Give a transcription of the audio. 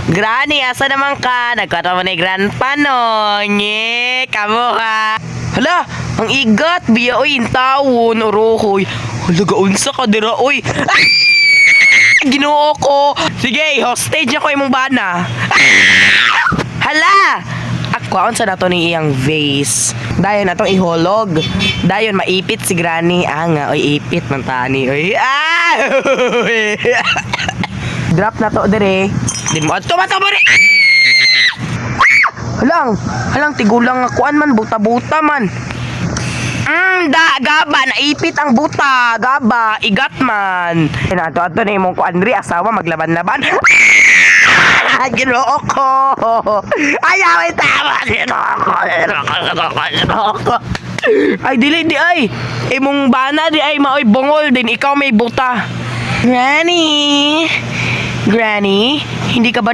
Granny, asa naman ka? Nagkatawa ni Grandpa no. Nye, kamo ha. Hala, ang igat. Biya oy, intawon, uruhoy. Hala, gaunsa ka dira oy. Ah! Ginoo ko. Sige, hostage ako imong bana. Hala! Akwaon sa nato ni iyang vase. Dayon atong ihulog. Dayon maipit si Granny. Nga, oy ipit man tani. Oy. Drop na to dire. Di mo ato matabori. Halang tigulang akuan man buta-buta man. Gaba naipit ang buta, gaba igat man. Ato na imong kuan diri asawa maglaban-laban. Ginoo ko. Ayaw tama Ginoo ko. Ay dili di ay. Imong bana di ay maoy bungol din ikaw may buta. Granny, hindi ka ba